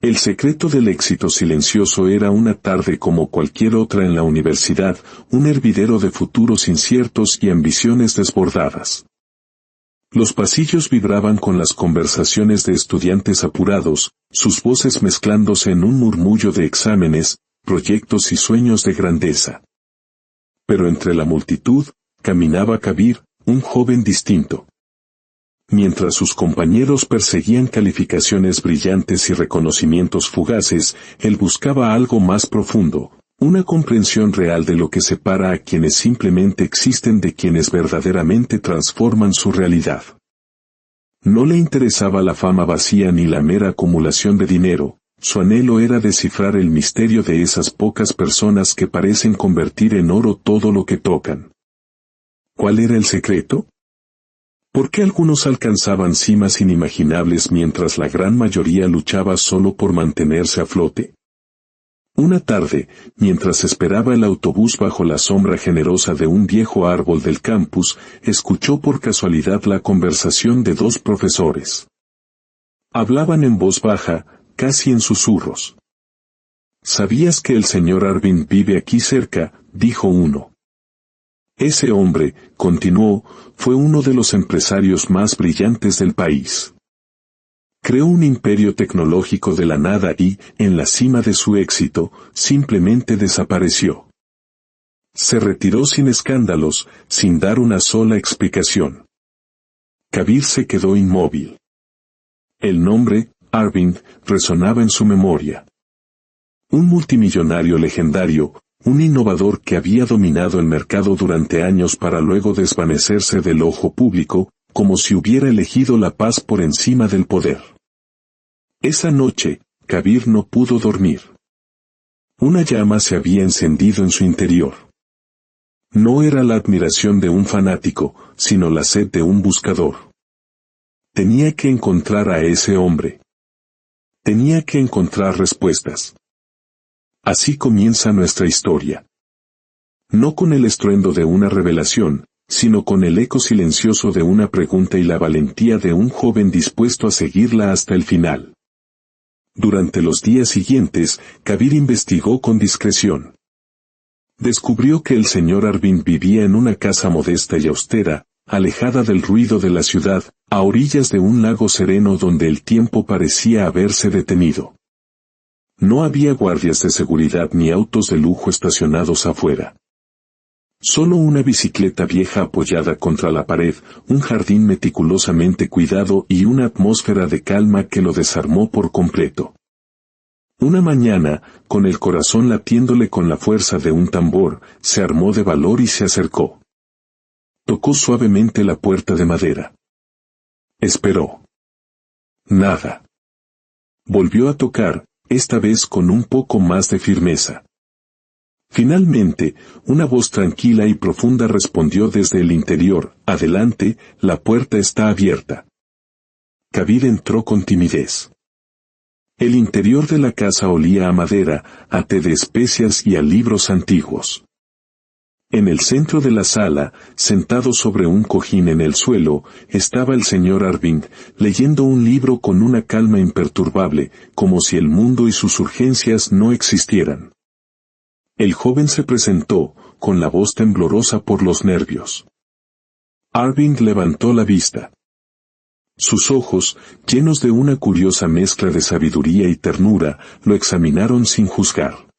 El secreto del éxito silencioso era una tarde como cualquier otra en la universidad, un hervidero de futuros inciertos y ambiciones desbordadas. Los pasillos vibraban con las conversaciones de estudiantes apurados, sus voces mezclándose en un murmullo de exámenes, proyectos y sueños de grandeza. Pero entre la multitud, caminaba Kabir, un joven distinto. Mientras sus compañeros perseguían calificaciones brillantes y reconocimientos fugaces, él buscaba algo más profundo, una comprensión real de lo que separa a quienes simplemente existen de quienes verdaderamente transforman su realidad. No le interesaba la fama vacía ni la mera acumulación de dinero, su anhelo era descifrar el misterio de esas pocas personas que parecen convertir en oro todo lo que tocan. ¿Cuál era el secreto? ¿Por qué algunos alcanzaban cimas inimaginables mientras la gran mayoría luchaba solo por mantenerse a flote? Una tarde, mientras esperaba el autobús bajo la sombra generosa de un viejo árbol del campus, escuchó por casualidad la conversación de dos profesores. Hablaban en voz baja, casi en susurros. ¿Sabías que el señor Arvind vive aquí cerca?, dijo uno. Ese hombre, continuó, fue uno de los empresarios más brillantes del país. Creó un imperio tecnológico de la nada y, en la cima de su éxito, simplemente desapareció. Se retiró sin escándalos, sin dar una sola explicación. Kabir se quedó inmóvil. El nombre, Arvind, resonaba en su memoria. Un multimillonario legendario, un innovador que había dominado el mercado durante años para luego desvanecerse del ojo público, como si hubiera elegido la paz por encima del poder. Esa noche, Kabir no pudo dormir. Una llama se había encendido en su interior. No era la admiración de un fanático, sino la sed de un buscador. Tenía que encontrar a ese hombre. Tenía que encontrar respuestas. Así comienza nuestra historia. No con el estruendo de una revelación, sino con el eco silencioso de una pregunta y la valentía de un joven dispuesto a seguirla hasta el final. Durante los días siguientes, Kabir investigó con discreción. Descubrió que el señor Arvind vivía en una casa modesta y austera, alejada del ruido de la ciudad, a orillas de un lago sereno donde el tiempo parecía haberse detenido. No había guardias de seguridad ni autos de lujo estacionados afuera. Solo una bicicleta vieja apoyada contra la pared, un jardín meticulosamente cuidado y una atmósfera de calma que lo desarmó por completo. Una mañana, con el corazón latiéndole con la fuerza de un tambor, se armó de valor y se acercó. Tocó suavemente la puerta de madera. Esperó. Nada. Volvió a tocar, esta vez con un poco más de firmeza. Finalmente, una voz tranquila y profunda respondió desde el interior: «Adelante, la puerta está abierta». Kabir entró con timidez. El interior de la casa olía a madera, a té de especias y a libros antiguos. En el centro de la sala, sentado sobre un cojín en el suelo, estaba el señor Arvind, leyendo un libro con una calma imperturbable, como si el mundo y sus urgencias no existieran. El joven se presentó, con la voz temblorosa por los nervios. Arvind levantó la vista. Sus ojos, llenos de una curiosa mezcla de sabiduría y ternura, lo examinaron sin juzgar.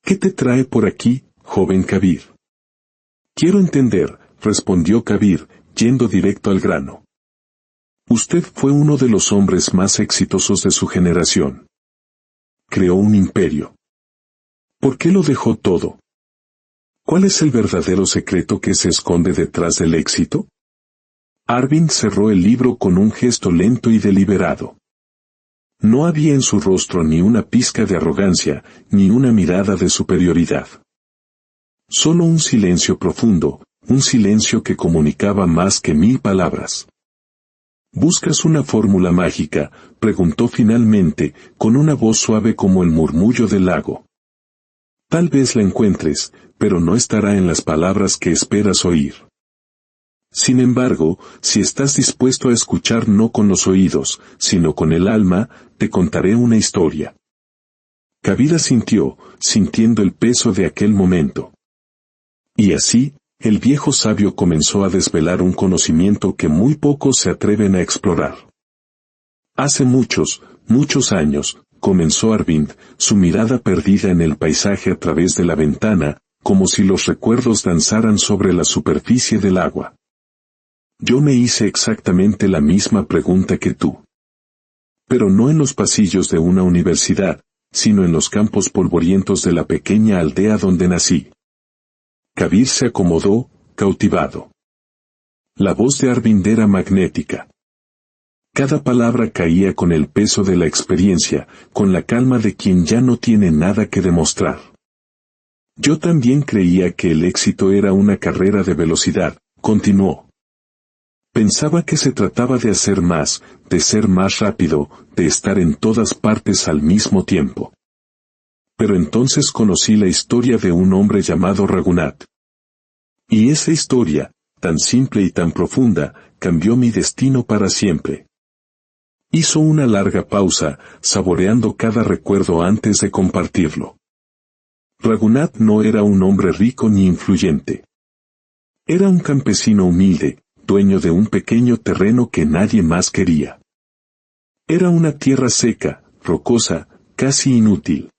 «¿Qué te trae por aquí, joven Kabir?» «Quiero entender», respondió Kabir, yendo directo al grano. «Usted fue uno de los hombres más exitosos de su generación. Creó un imperio. ¿Por qué lo dejó todo? ¿Cuál es el verdadero secreto que se esconde detrás del éxito?» Arvind cerró el libro con un gesto lento y deliberado. No había en su rostro ni una pizca de arrogancia, ni una mirada de superioridad. Solo un silencio profundo, un silencio que comunicaba más que 1000 palabras. «¿Buscas una fórmula mágica?», preguntó finalmente, con una voz suave como el murmullo del lago. «Tal vez la encuentres, pero no estará en las palabras que esperas oír». Sin embargo, si estás dispuesto a escuchar no con los oídos, sino con el alma, te contaré una historia. Kabir asintió, sintiendo el peso de aquel momento. Y así, el viejo sabio comenzó a desvelar un conocimiento que muy pocos se atreven a explorar. Hace muchos, muchos años, comenzó Arvind, su mirada perdida en el paisaje a través de la ventana, como si los recuerdos danzaran sobre la superficie del agua. Yo me hice exactamente la misma pregunta que tú. Pero no en los pasillos de una universidad, sino en los campos polvorientos de la pequeña aldea donde nací. Kabir se acomodó, cautivado. La voz de Arvind era magnética. Cada palabra caía con el peso de la experiencia, con la calma de quien ya no tiene nada que demostrar. Yo también creía que el éxito era una carrera de velocidad, continuó. Pensaba que se trataba de hacer más, de ser más rápido, de estar en todas partes al mismo tiempo. Pero entonces conocí la historia de un hombre llamado Raghunath. Y esa historia, tan simple y tan profunda, cambió mi destino para siempre. Hizo una larga pausa, saboreando cada recuerdo antes de compartirlo. Raghunath no era un hombre rico ni influyente. Era un campesino humilde, dueño de un pequeño terreno que nadie más quería. Era una tierra seca, rocosa, casi inútil.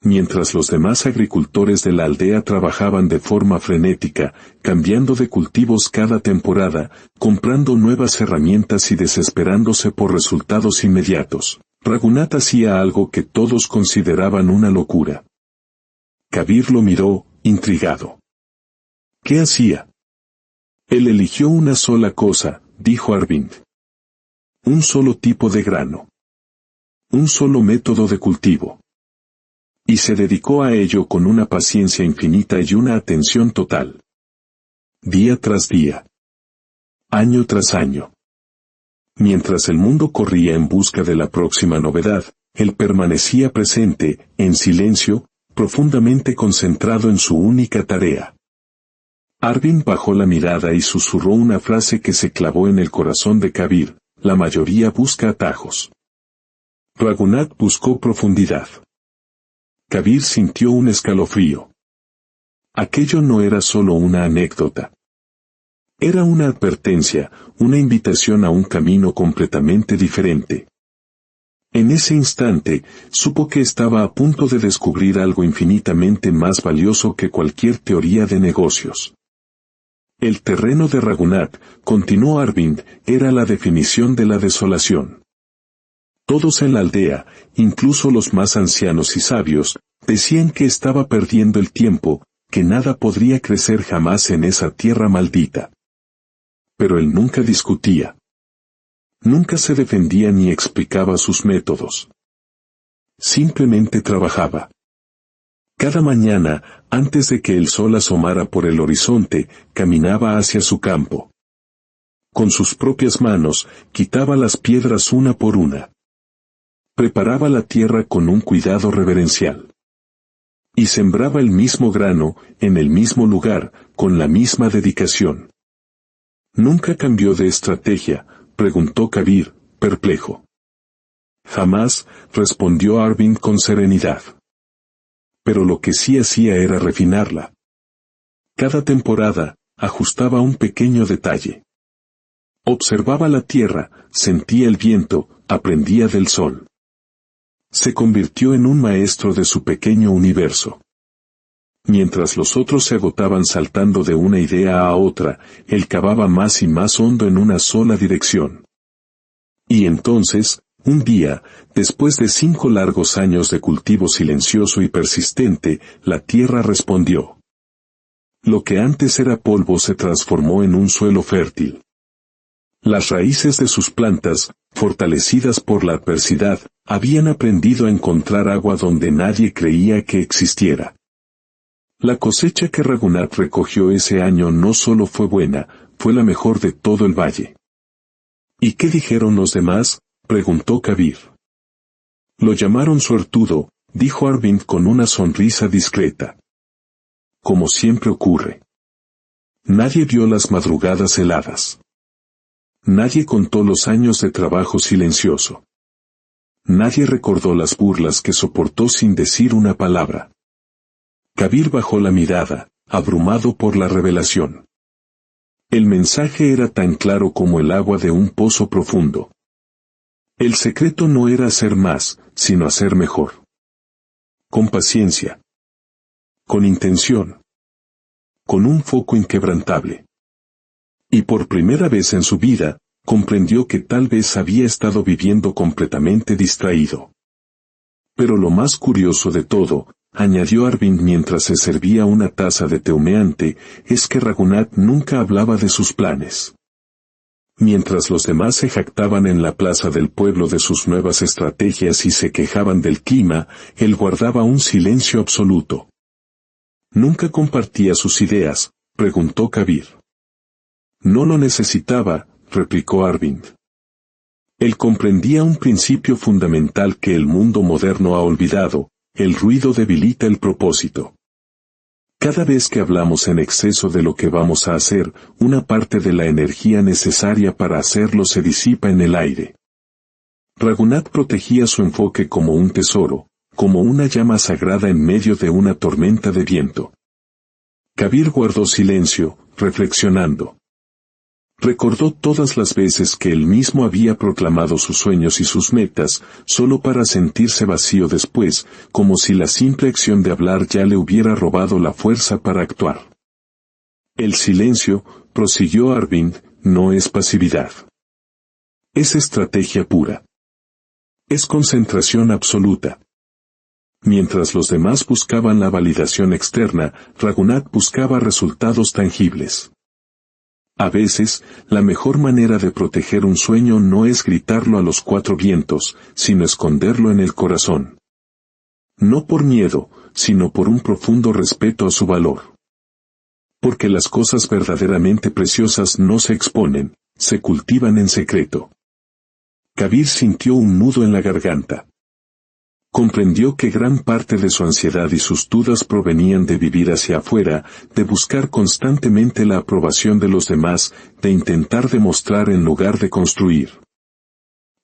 Mientras los demás agricultores de la aldea trabajaban de forma frenética, cambiando de cultivos cada temporada, comprando nuevas herramientas y desesperándose por resultados inmediatos, Raghunath hacía algo que todos consideraban una locura. Kabir lo miró, intrigado. ¿Qué hacía? Él eligió una sola cosa, dijo Arvind. Un solo tipo de grano. Un solo método de cultivo. Y se dedicó a ello con una paciencia infinita y una atención total. Día tras día. Año tras año. Mientras el mundo corría en busca de la próxima novedad, él permanecía presente, en silencio, profundamente concentrado en su única tarea. Arvind bajó la mirada y susurró una frase que se clavó en el corazón de Kabir: la mayoría busca atajos. Raghunath buscó profundidad. Kabir sintió un escalofrío. Aquello no era solo una anécdota. Era una advertencia, una invitación a un camino completamente diferente. En ese instante, supo que estaba a punto de descubrir algo infinitamente más valioso que cualquier teoría de negocios. El terreno de Raghunath, continuó Arvind, era la definición de la desolación. Todos en la aldea, incluso los más ancianos y sabios, decían que estaba perdiendo el tiempo, que nada podría crecer jamás en esa tierra maldita. Pero él nunca discutía. Nunca se defendía ni explicaba sus métodos. Simplemente trabajaba. Cada mañana, antes de que el sol asomara por el horizonte, caminaba hacia su campo. Con sus propias manos, quitaba las piedras una por una. Preparaba la tierra con un cuidado reverencial. Y sembraba el mismo grano, en el mismo lugar, con la misma dedicación. ¿Nunca cambió de estrategia?, preguntó Kabir, perplejo. Jamás, respondió Arvind con serenidad. Pero lo que sí hacía era refinarla. Cada temporada, ajustaba un pequeño detalle. Observaba la tierra, sentía el viento, aprendía del sol. Se convirtió en un maestro de su pequeño universo. Mientras los otros se agotaban saltando de una idea a otra, él cavaba más y más hondo en una sola dirección. Y entonces, un día, después de 5 largos años de cultivo silencioso y persistente, la tierra respondió. Lo que antes era polvo se transformó en un suelo fértil. Las raíces de sus plantas, fortalecidas por la adversidad, habían aprendido a encontrar agua donde nadie creía que existiera. La cosecha que Raghunath recogió ese año no solo fue buena, fue la mejor de todo el valle. ¿Y qué dijeron los demás?, preguntó Kabir. Lo llamaron suertudo, dijo Arvind con una sonrisa discreta. Como siempre ocurre. Nadie vio las madrugadas heladas. Nadie contó los años de trabajo silencioso. Nadie recordó las burlas que soportó sin decir una palabra. Kabir bajó la mirada, abrumado por la revelación. El mensaje era tan claro como el agua de un pozo profundo. El secreto no era hacer más, sino hacer mejor. Con paciencia. Con intención. Con un foco inquebrantable. Y por primera vez en su vida, comprendió que tal vez había estado viviendo completamente distraído. Pero lo más curioso de todo, añadió Arvind mientras se servía una taza de té humeante, es que Raghunath nunca hablaba de sus planes. Mientras los demás se jactaban en la plaza del pueblo de sus nuevas estrategias y se quejaban del clima, él guardaba un silencio absoluto. ¿Nunca compartía sus ideas?, preguntó Kabir. No lo necesitaba, replicó Arvind. Él comprendía un principio fundamental que el mundo moderno ha olvidado: el ruido debilita el propósito. Cada vez que hablamos en exceso de lo que vamos a hacer, una parte de la energía necesaria para hacerlo se disipa en el aire. Raghunath protegía su enfoque como un tesoro, como una llama sagrada en medio de una tormenta de viento. Kabir guardó silencio, reflexionando. Recordó todas las veces que él mismo había proclamado sus sueños y sus metas, solo para sentirse vacío después, como si la simple acción de hablar ya le hubiera robado la fuerza para actuar. El silencio, prosiguió Arvind, no es pasividad. Es estrategia pura. Es concentración absoluta. Mientras los demás buscaban la validación externa, Raghunath buscaba resultados tangibles. A veces, la mejor manera de proteger un sueño no es gritarlo a los cuatro vientos, sino esconderlo en el corazón. No por miedo, sino por un profundo respeto a su valor. Porque las cosas verdaderamente preciosas no se exponen, se cultivan en secreto. Kabir sintió un nudo en la garganta. Comprendió que gran parte de su ansiedad y sus dudas provenían de vivir hacia afuera, de buscar constantemente la aprobación de los demás, de intentar demostrar en lugar de construir.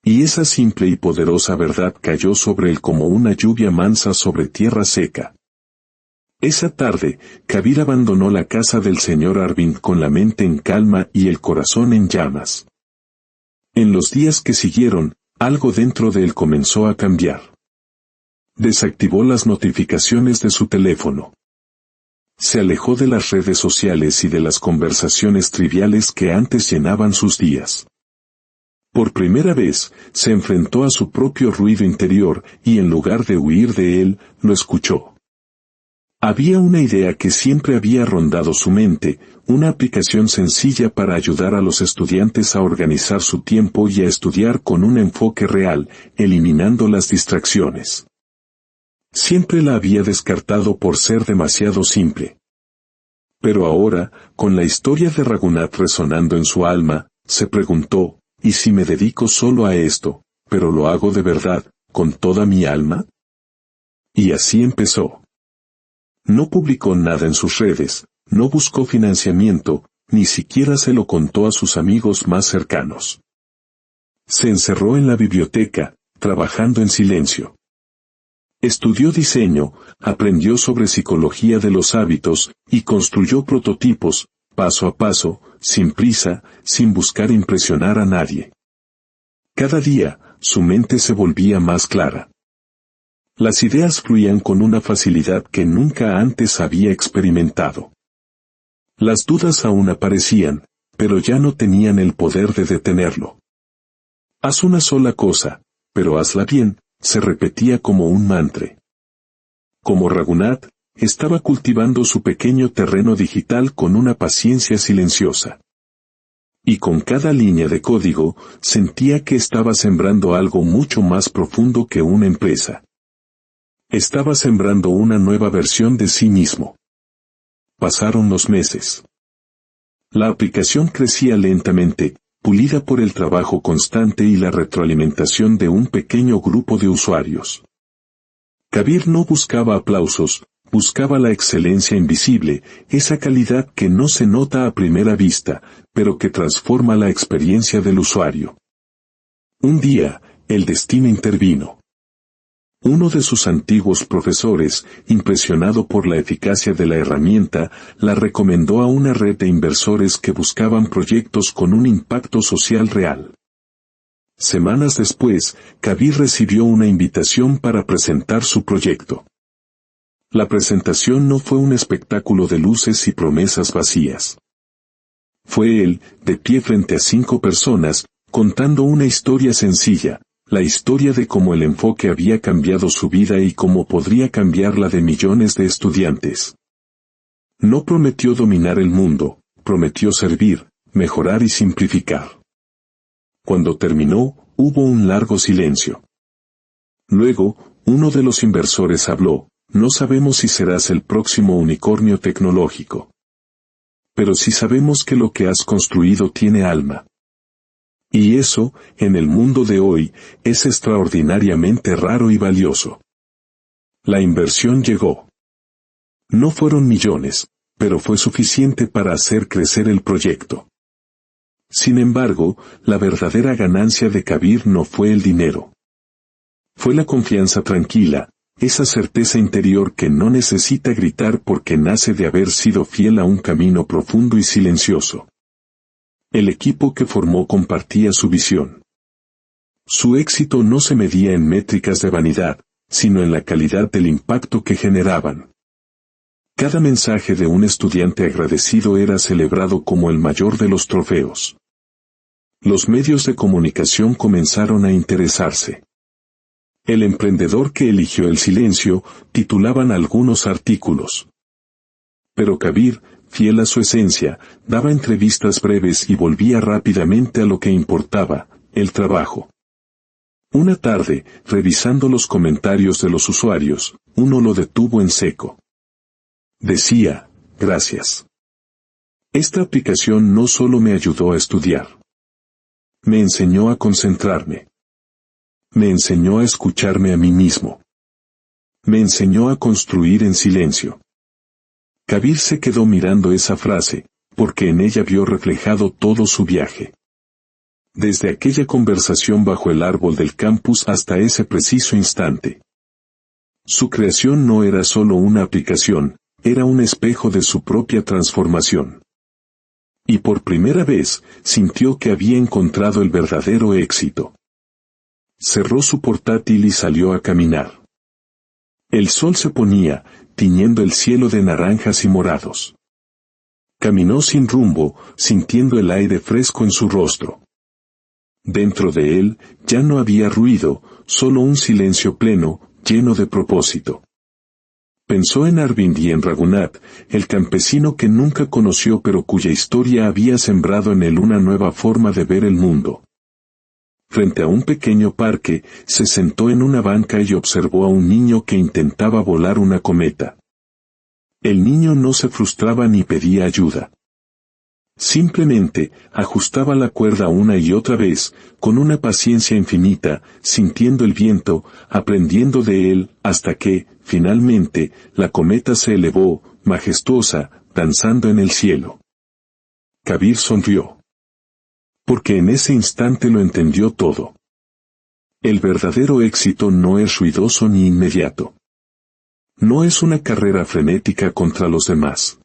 Y esa simple y poderosa verdad cayó sobre él como una lluvia mansa sobre tierra seca. Esa tarde, Kabir abandonó la casa del señor Arvind con la mente en calma y el corazón en llamas. En los días que siguieron, algo dentro de él comenzó a cambiar. Desactivó las notificaciones de su teléfono. Se alejó de las redes sociales y de las conversaciones triviales que antes llenaban sus días. Por primera vez, se enfrentó a su propio ruido interior y en lugar de huir de él, lo escuchó. Había una idea que siempre había rondado su mente, una aplicación sencilla para ayudar a los estudiantes a organizar su tiempo y a estudiar con un enfoque real, eliminando las distracciones. Siempre la había descartado por ser demasiado simple. Pero ahora, con la historia de Raghunath resonando en su alma, se preguntó, ¿y si me dedico solo a esto, pero lo hago de verdad, con toda mi alma? Y así empezó. No publicó nada en sus redes, no buscó financiamiento, ni siquiera se lo contó a sus amigos más cercanos. Se encerró en la biblioteca, trabajando en silencio. Estudió diseño, aprendió sobre psicología de los hábitos, y construyó prototipos, paso a paso, sin prisa, sin buscar impresionar a nadie. Cada día, su mente se volvía más clara. Las ideas fluían con una facilidad que nunca antes había experimentado. Las dudas aún aparecían, pero ya no tenían el poder de detenerlo. Haz una sola cosa, pero hazla bien, se repetía como un mantra. Como Raghunath, estaba cultivando su pequeño terreno digital con una paciencia silenciosa. Y con cada línea de código, sentía que estaba sembrando algo mucho más profundo que una empresa. Estaba sembrando una nueva versión de sí mismo. Pasaron los meses. La aplicación crecía lentamente, pulida por el trabajo constante y la retroalimentación de un pequeño grupo de usuarios. Kabir no buscaba aplausos, Buscaba la excelencia invisible, esa calidad que no se nota a primera vista, pero que transforma la experiencia del usuario. Un día, el destino intervino. Uno de sus antiguos profesores, impresionado por la eficacia de la herramienta, la recomendó a una red de inversores que buscaban proyectos con un impacto social real. Semanas después, Kabir recibió una invitación para presentar su proyecto. La presentación no fue un espectáculo de luces y promesas vacías. Fue él, de pie frente a 5 personas, contando una historia sencilla, la historia de cómo el enfoque había cambiado su vida y cómo podría cambiar la de millones de estudiantes. No prometió dominar el mundo, prometió servir, mejorar y simplificar. Cuando terminó, hubo un largo silencio. Luego, uno de los inversores habló: no sabemos si serás el próximo unicornio tecnológico. Pero sí sabemos que lo que has construido tiene alma. Y eso, en el mundo de hoy, es extraordinariamente raro y valioso. La inversión llegó. No fueron millones, pero fue suficiente para hacer crecer el proyecto. Sin embargo, la verdadera ganancia de Kabir no fue el dinero. Fue la confianza tranquila, esa certeza interior que no necesita gritar porque nace de haber sido fiel a un camino profundo y silencioso. El equipo que formó compartía su visión. Su éxito no se medía en métricas de vanidad, sino en la calidad del impacto que generaban. Cada mensaje de un estudiante agradecido era celebrado como el mayor de los trofeos. Los medios de comunicación comenzaron a interesarse. El emprendedor que eligió el silencio, titulaban algunos artículos. Pero Kabir, fiel a su esencia, daba entrevistas breves y volvía rápidamente a lo que importaba, el trabajo. Una tarde, revisando los comentarios de los usuarios, uno lo detuvo en seco. Decía: gracias. Esta aplicación no solo me ayudó a estudiar. Me enseñó a concentrarme. Me enseñó a escucharme a mí mismo. Me enseñó a construir en silencio. Kabir se quedó mirando esa frase, porque en ella vio reflejado todo su viaje. Desde aquella conversación bajo el árbol del campus hasta ese preciso instante. Su creación no era solo una aplicación, era un espejo de su propia transformación. Y por primera vez, sintió que había encontrado el verdadero éxito. Cerró su portátil y salió a caminar. El sol se ponía, tiñendo el cielo de naranjas y morados. Caminó sin rumbo, sintiendo el aire fresco en su rostro. Dentro de él, ya no había ruido, solo un silencio pleno, lleno de propósito. Pensó en Arvind y en Raghunath, el campesino que nunca conoció pero cuya historia había sembrado en él una nueva forma de ver el mundo. Frente a un pequeño parque, se sentó en una banca y observó a un niño que intentaba volar una cometa. El niño no se frustraba ni pedía ayuda. Simplemente, ajustaba la cuerda una y otra vez, con una paciencia infinita, sintiendo el viento, aprendiendo de él, hasta que, finalmente, la cometa se elevó, majestuosa, danzando en el cielo. Kabir sonrió. Porque en ese instante lo entendió todo. El verdadero éxito no es ruidoso ni inmediato. No es una carrera frenética contra los demás.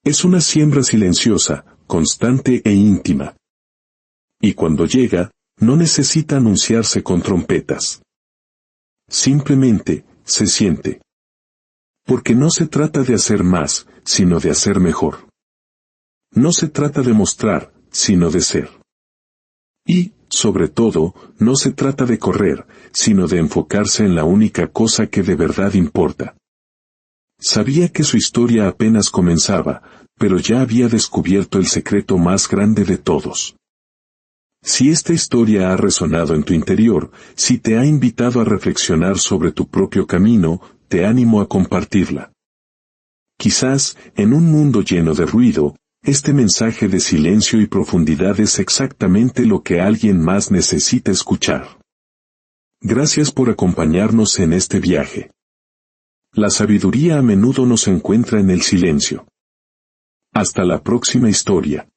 Es una siembra silenciosa, constante e íntima. Y cuando llega, no necesita anunciarse con trompetas. Simplemente, se siente. Porque no se trata de hacer más, sino de hacer mejor. No se trata de mostrar, sino de ser. Y, sobre todo, no se trata de correr, sino de enfocarse en la única cosa que de verdad importa. Sabía que su historia apenas comenzaba, pero ya había descubierto el secreto más grande de todos. Si esta historia ha resonado en tu interior, si te ha invitado a reflexionar sobre tu propio camino, te animo a compartirla. Quizás, en un mundo lleno de ruido, este mensaje de silencio y profundidad es exactamente lo que alguien más necesita escuchar. Gracias por acompañarnos en este viaje. La sabiduría a menudo nos encuentra en el silencio. Hasta la próxima historia.